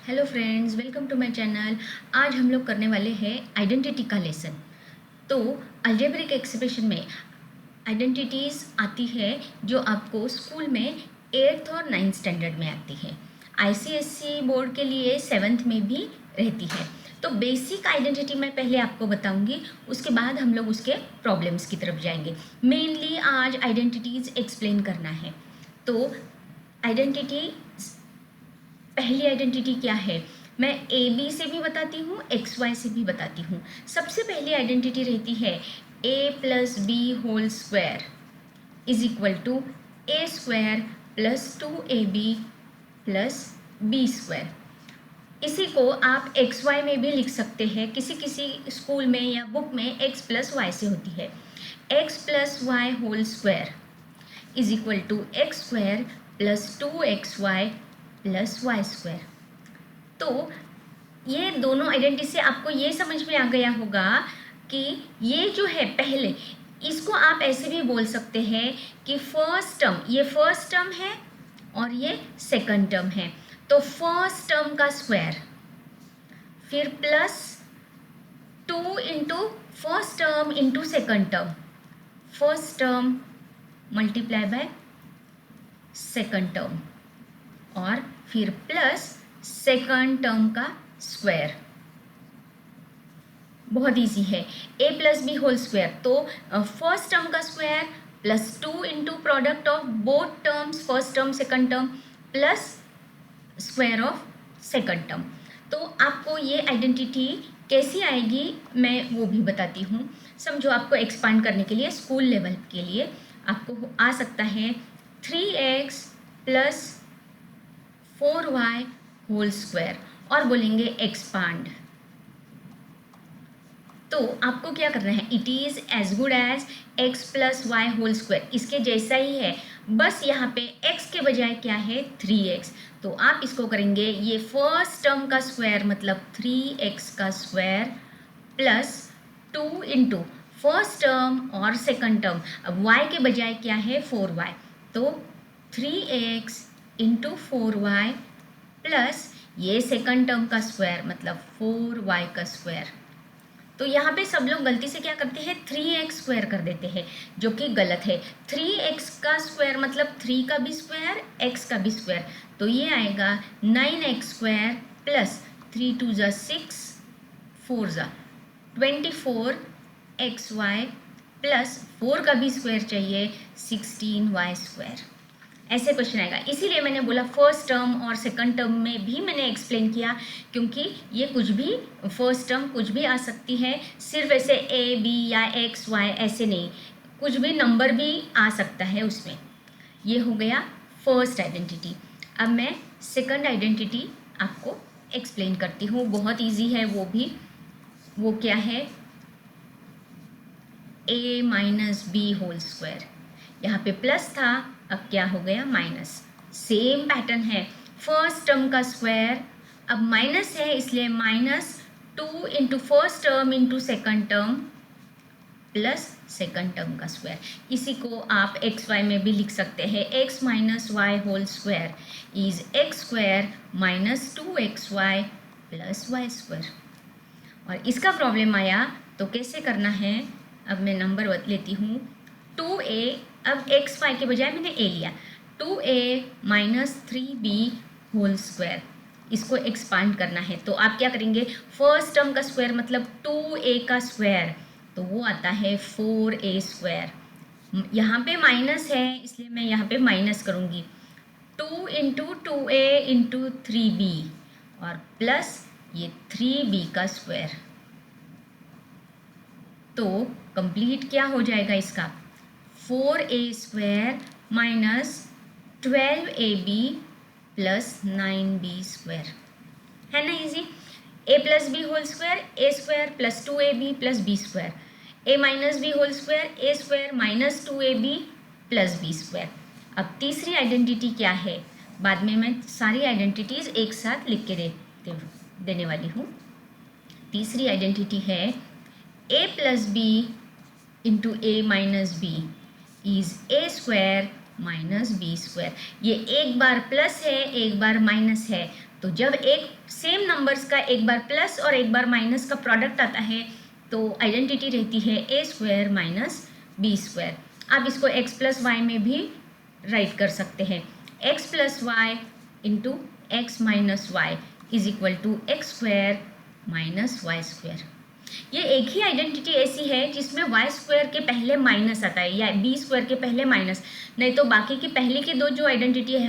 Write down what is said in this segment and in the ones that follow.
Hello friends, welcome to my channel. आज हम लोग करने वाले हैं आइडेंटिटी का लेसन। तो अलजेब्रिक एक्सप्रेशन में आइडेंटिटीज़ आती है जो आपको स्कूल में 8th और 9th स्टैंडर्ड में आती है। आईसीएसई बोर्ड के लिए 7th में भी रहती है। तो बेसिक आइडेंटिटी मैं पहले आपको बताऊंगी, उसके बाद हम लोग उसके प्रॉब्लम्स की तरफ जाएंगे। मेनली आज आइडेंटिटीज़ एक्सप्लेन करना है। तो आइडेंटिटी, पहली आइडेंटिटी क्या है, मैं ए बी से भी बताती हूँ, एक्स वाई से भी बताती हूँ। सबसे पहली आइडेंटिटी रहती है a plus B whole square is equal to a square plus 2ab plus B square. इसी को आप एक्स वाई में भी लिख सकते हैं। किसी किसी स्कूल में या बुक में एक्स प्लस वाई से होती है। X plus Y whole square is equal to x square plus 2xy plus Y square. तो ये दोनों आइडेंटिटी से आपको ये समझ में आ गया होगा कि ये जो है पहले, इसको आप ऐसे भी बोल सकते हैं कि फर्स्ट टर्म, ये फर्स्ट टर्म है और ये सेकंड टर्म है। तो फर्स्ट टर्म का स्क्वायर, फिर plus 2 into first term into second term, first term multiply by second term, और फिर प्लस सेकंड टर्म का स्क्वायर। बहुत इजी है। A plus B whole square, तो फर्स्ट टर्म का square plus 2 into product of both terms, first term second term, plus square of second term. तो आपको ये आइडेंटिटी कैसी आएगी मैं वो भी बताती हूँ। समझो आपको एक्सपांड करने के लिए स्कूल लेवल के लिए आपको आ सकता है 3x plus 4y whole square, और बोलेंगे एक्सपांड। तो आपको क्या करना है, it is as good as x plus Y whole square, इसके जैसा ही है, बस यहाँ पे x के बजाय क्या है 3x। तो आप इसको करेंगे, ये फर्स्ट टर्म का स्क्वायर मतलब 3x का square plus 2 into first term और सेकंड टर्म, अब y के बजाय क्या है 4y, तो 3x इंटू 4y प्लस ये सेकंड टर्म का स्क्वायर मतलब 4y का स्क्वायर। तो यहाँ पे सब लोग गलती से क्या करते हैं 3x स्क्वायर कर देते हैं, जो कि गलत है। 3x का स्क्वायर मतलब 3 का भी स्क्वायर, x का भी स्क्वायर, तो ये आएगा 9x स्क्वायर प्लस 3 2 ज़ा 6 4 ज़ा 24xy प्लस 4 का भी स्क्वायर चाहिए 16y स्क्वायर। ऐसे क्वेश्चन आएगा। इसीलिए मैंने बोला फर्स्ट टर्म और सेकंड टर्म में भी मैंने एक्सप्लेन किया, क्योंकि ये कुछ भी फर्स्ट टर्म कुछ भी आ सकती है, सिर्फ ऐसे ए बी या एक्स वाई ऐसे नहीं, कुछ भी नंबर भी आ सकता है उसमें। ये हो गया फर्स्ट आइडेंटिटी। अब मैं सेकंड आइडेंटिटी आपको एक्सप्लेन करती हूँ, बहुत ईजी है वो भी। वो क्या है, a minus B whole square, यहाँ पे प्लस था, अब क्या हो गया माइनस। सेम पैटर्न है, फर्स्ट टर्म का स्क्वायर, अब माइनस है इसलिए minus 2 into first term into second term plus second term का स्क्वायर। इसी को आप एक्स वाई में भी लिख सकते हैं, x minus Y whole square is X square minus 2xy plus Y square. और इसका प्रॉब्लम आया तो कैसे करना है, अब मैं नंबर बता लेती हूँ। 2a, अब एक्स वाई के बजाय मैंने a लिया, 2a minus 3b whole square, इसको एक्सपांड करना है। तो आप क्या करेंगे, फर्स्ट टर्म का स्क्वायर मतलब 2a का स्क्वायर, तो वो आता है 4a स्क्वायर। यहाँ पे माइनस है इसलिए मैं यहाँ पे माइनस करूँगी, 2 इंटू 2a इंटू 3b और प्लस ये 3b का स्क्वायर। तो कंप्लीट क्या हो जाएगा इसका, 4a square minus 12ab plus 9b square, है ना easy. a plus B whole square A square plus 2ab plus B square, a minus B whole square A square minus 2ab plus B square. अब तीसरी identity क्या है, बाद में मैं सारी आइडेंटिटीज़ एक साथ लिख के देने वाली हूँ। तीसरी आइडेंटिटी है a plus B into A minus B is A square minus B square. ये एक बार प्लस है एक बार माइनस है, तो जब एक सेम नंबर्स का एक बार प्लस और एक बार माइनस का प्रोडक्ट आता है तो आइडेंटिटी रहती है ए स्क्वायर माइनस बी स्क्वायर। आप इसको एक्स प्लस वाई में भी राइट कर सकते हैं। X plus Y into X minus Y is equal to x square minus Y square. ये एक ही आइडेंटिटी ऐसी है जिसमें वाई स्क्वायर के पहले माइनस आता है या बी स्क्वायर के पहले माइनस, नहीं तो बाकी की पहले की दो जो आइडेंटिटी है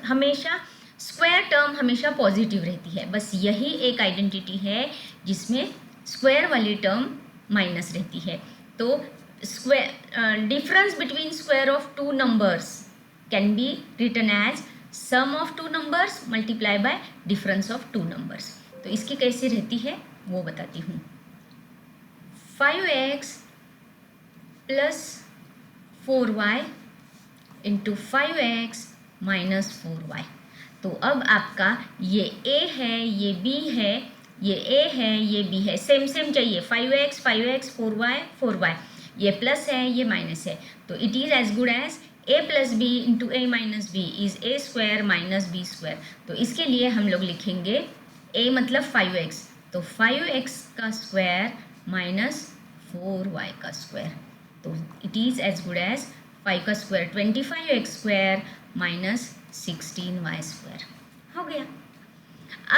हमेशा स्क्वायर टर्म हमेशा पॉजिटिव रहती है। बस यही एक आइडेंटिटी है जिसमें स्क्वायर वाली टर्म माइनस रहती है। तो square difference between square of two numbers can be written as sum of two numbers multiply by difference of two numbers. तो इसकी कैसे रहती है वो बताती हूँ। 5x plus 4y into 5x minus 4y। तो अब आपका ये a है, ये b है, ये a है, ये b है, सेम सेम चाहिए। 5x 4y 4y, ये प्लस है, ये माइनस है, तो it is as good as a plus B into A minus B is A square minus B square. तो इसके लिए हम लोग लिखेंगे a मतलब 5x, तो 5x का स्क्वायर माइनस 4y का स्क्वायर। तो it is as good as 5 का square 25x square minus 16y square हो गया।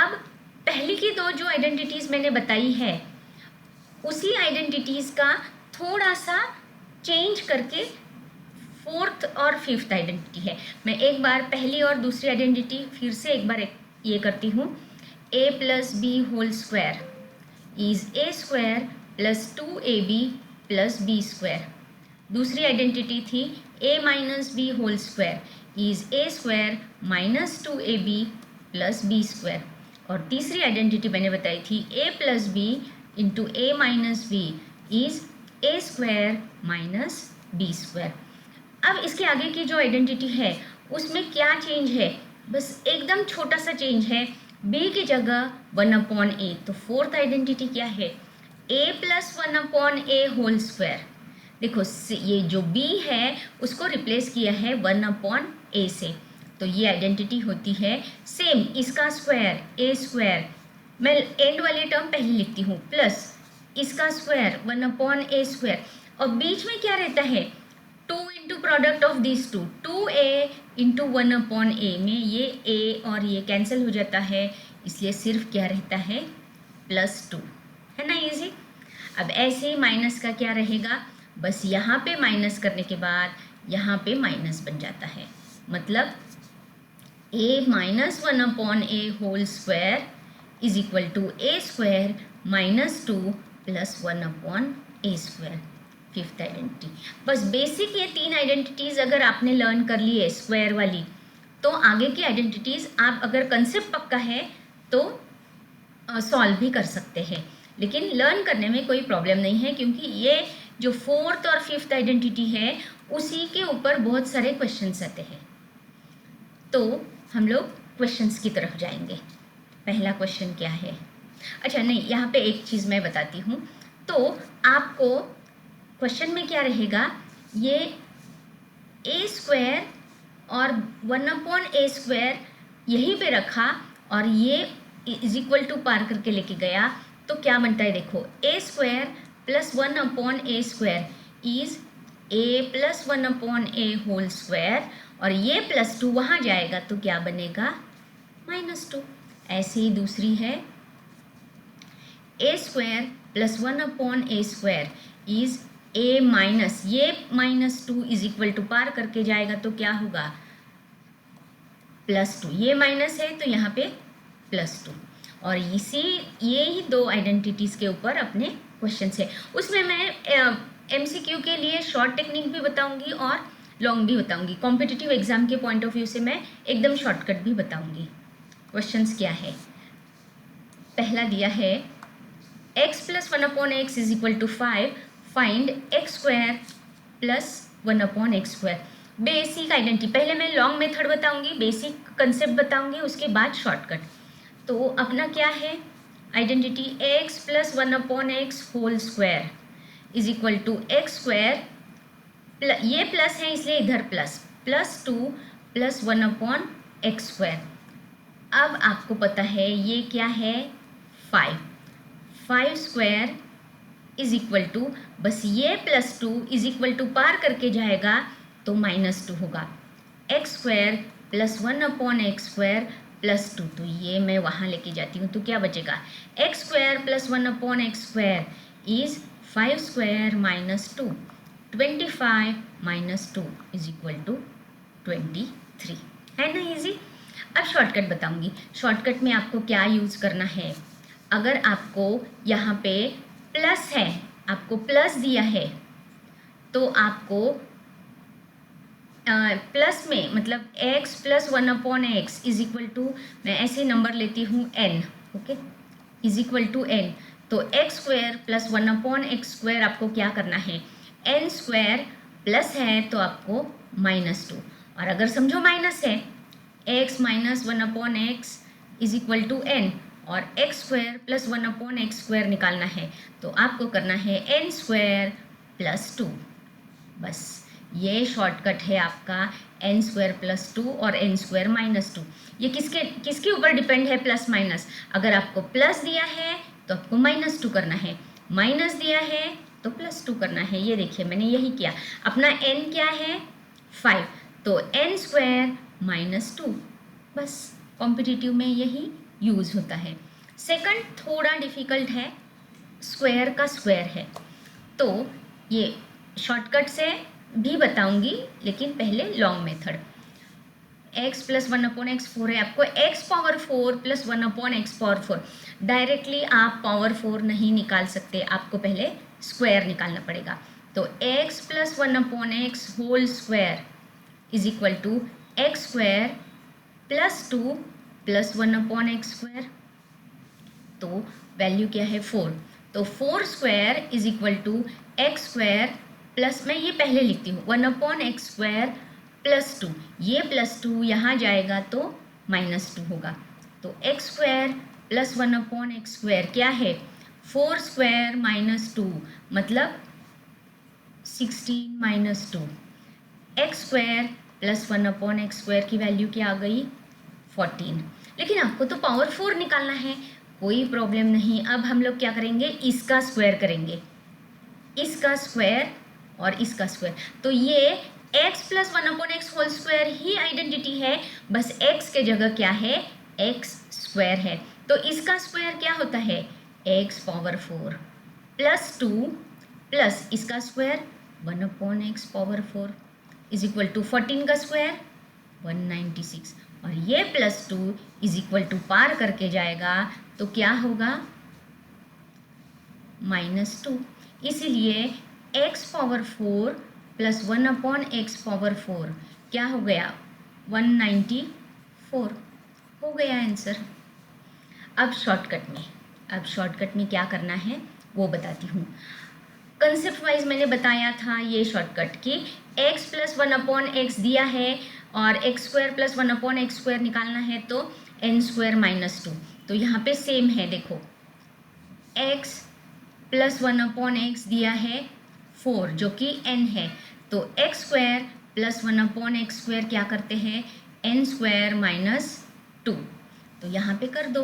अब पहली की दो जो आइडेंटिटीज़ मैंने बताई है उसी आइडेंटिटीज़ का थोड़ा सा चेंज करके फोर्थ और फिफ्थ आइडेंटिटी है। मैं एक बार पहली और दूसरी आइडेंटिटी फिर से एक बार ये करती हूँ। a plus B whole square is A square plus 2ab plus B square. दूसरी आइडेंटिटी थी a minus B whole square is A square minus 2ab plus B square. और तीसरी आइडेंटिटी मैंने बताई थी a plus B into A minus B is A square minus B square. अब इसके आगे की जो आइडेंटिटी है उसमें क्या चेंज है, बस एकदम छोटा सा चेंज है, b की जगह 1/a। तो फोर्थ आइडेंटिटी क्या है, a plus 1/a whole square. देखो ये जो b है उसको रिप्लेस किया है 1/a से, तो ये आइडेंटिटी होती है सेम इसका स्क्वायर a स्क्वायर, मैं एंड वाली टर्म पहले लिखती हूँ, प्लस इसका स्क्वायर 1/a स्क्वायर, और बीच में क्या रहता है 2 into product of this 2a into 1/a में ये a और ये कैंसिल हो जाता है, इसलिए सिर्फ क्या रहता है +2, है ना इजी। अब ऐसे ही माइनस का क्या रहेगा, बस यहाँ पे माइनस करने के बाद यहाँ पे माइनस बन जाता है, मतलब a minus 1/a whole square is equal to a square minus 2 plus 1/a square. Fifth identity. बस बेसिक ये तीन आइडेंटिटीज़ अगर आपने लर्न कर ली है स्क्वायर वाली, तो आगे की आइडेंटिटीज़ आप अगर कंसेप्ट पक्का है तो सॉल्व भी कर सकते हैं, लेकिन लर्न करने में कोई प्रॉब्लम नहीं है, क्योंकि ये जो फोर्थ और फिफ्थ आइडेंटिटी है उसी के ऊपर बहुत सारे क्वेश्चंस आते हैं। तो हम लोग क्वेश्चंस की तरफ जाएंगे। पहला क्वेश्चन क्या है, अच्छा नहीं, यहाँ पे एक चीज़ मैं बताती हूँ। तो आपको क्वेश्चन में क्या रहेगा, ये a स्क्वायर और 1/a स्क्वायर यहीं पे रखा और ये इज इक्वल टू पार करके लेके गया, तो क्या बनता है देखो, a square plus 1/a square is a plus 1/a whole square, और ये +2 वहाँ जाएगा तो क्या बनेगा -2। ऐसे ही दूसरी है a square plus 1/a square is a minus, ये -2 इज इक्वल टू पार करके जाएगा तो क्या होगा +2, ये माइनस है तो यहाँ पे +2। और ये ही दो आइडेंटिटीज़ के ऊपर अपने क्वेश्चन है। उसमें मैं MCQ के लिए शॉर्ट टेक्निक भी बताऊंगी और लॉन्ग भी बताऊंगी। कॉम्पिटिटिव एग्जाम के पॉइंट ऑफ व्यू से मैं एकदम शॉर्टकट भी बताऊंगी। क्वेश्चंस क्या है, पहला दिया है x plus 1/x is equal to 5, find x square plus 1/x square. Basic identity, पहले मैं लॉन्ग मेथड बताऊंगी, बेसिक कंसेप्ट बताऊंगी, उसके बाद शॉर्टकट। तो अपना क्या है identity, x plus 1/x whole square is equal to x square, ये प्लस है इसलिए इधर +2 प्लस 1/x स्क्वायर। अब आपको पता है ये क्या है, 5। 5 स्क्वायर इज इक्वल टू, बस ये +2 इज इक्वल टू पार करके जाएगा तो -2 होगा। एक्स स्क्वायर +1/x² +2, तो ये मैं वहाँ लेके जाती हूँ तो क्या बचेगा, x square +1/x² is 5 square -2, 25 - 2 is equal to 23, है ना इजी। अब शॉर्टकट बताऊंगी। शॉर्टकट में आपको क्या यूज़ करना है, अगर आपको यहाँ पे प्लस है, आपको प्लस दिया है, तो आपको प्लस में मतलब x + 1/x is equal to, मैं ऐसे नंबर लेती हूँ n, okay, is equal to n, तो x स्क्वायर +1/x² आपको क्या करना है, n स्क्वायर प्लस है तो आपको -2, और अगर समझो माइनस है, x - 1/x is equal to n, और x स्क्वायर +1/x² निकालना है तो आपको करना है n स्क्वायर +2। बस ये शॉर्टकट है आपका n स्क्वायर +2 और n स्क्वायर -2। ये किसके ऊपर डिपेंड है, प्लस माइनस। अगर आपको प्लस दिया है तो आपको -2 करना है, माइनस दिया है तो +2 करना है। ये देखिए मैंने यही किया। अपना n क्या है, 5, तो n स्क्वायर -2। बस कॉम्पिटिटिव में यही यूज़ होता है। सेकंड थोड़ा डिफ़िकल्ट है, स्क्वायर का स्क्वायर है, तो ये शॉर्टकट से भी बताऊंगी, लेकिन पहले लॉन्ग मेथड। x + 1/x 4 है, आपको x power 4 + 1/x power 4, directly आप पावर 4 नहीं निकाल सकते, आपको पहले स्क्वायर निकालना पड़ेगा। तो x + 1/x whole square is equal to x square +2 + 1/x², तो वैल्यू क्या है 4, तो 4 square is equal to x square plus, मैं ये पहले लिखती हूँ 1/x² +2, ये +2 यहाँ जाएगा तो -2 होगा, तो x स्क्वायर + 1/x² क्या है, 4 स्क्वायर -2 मतलब 16 - 2, x स्क्वायर + 1/x² की वैल्यू क्या आ गई, 14। लेकिन आपको तो पावर 4 निकालना है, कोई प्रॉब्लम नहीं। अब हम लोग क्या करेंगे, इसका स्क्वायर करेंगे, इसका स्क्वायर और इसका स्क्वायर, तो ये x + 1/x होल स्क्वायर ही आइडेंटिटी है, बस x के जगह क्या है, x स्क्वायर है, तो इसका स्क्वायर क्या होता है, x पावर 4 +2 प्लस इसका square 1/x power 4 is equal to 14 का स्क्वायर 196, और ये +2 इज इक्वल टू पार करके जाएगा तो क्या होगा, -2, इसीलिए x पावर 4 + 1/x पावर 4 क्या हो गया, 194 हो गया आंसर। अब शॉर्टकट में क्या करना है वो बताती हूँ। कंसेप्ट वाइज मैंने बताया था ये शॉर्टकट कि x + 1/x दिया है और x स्क्वायर + 1/x² निकालना है तो n स्क्वायर -2, तो यहाँ पे सेम है, देखो x + 1/x दिया है 4 जो कि n है, तो x स्क्वायर + 1/x² क्या करते हैं, n स्क्वायर -2, तो यहाँ पे कर दो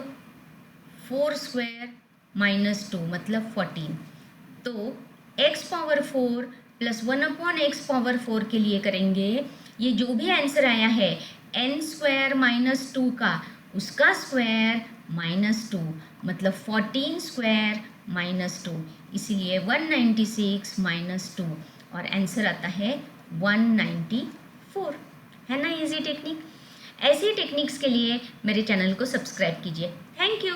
4 स्क्वायर -2 मतलब 14, तो x पावर 4 + 1/x पावर 4 के लिए करेंगे, ये जो भी आंसर आया है n स्क्वायर -2 का, उसका स्क्वायर -2 मतलब 14 स्क्वायर -2, इसीलिए 196 - 2 और आंसर आता है 194, है ना इजी टेक्निक। ऐसी टेक्निक्स के लिए मेरे चैनल को सब्सक्राइब कीजिए। Thank you.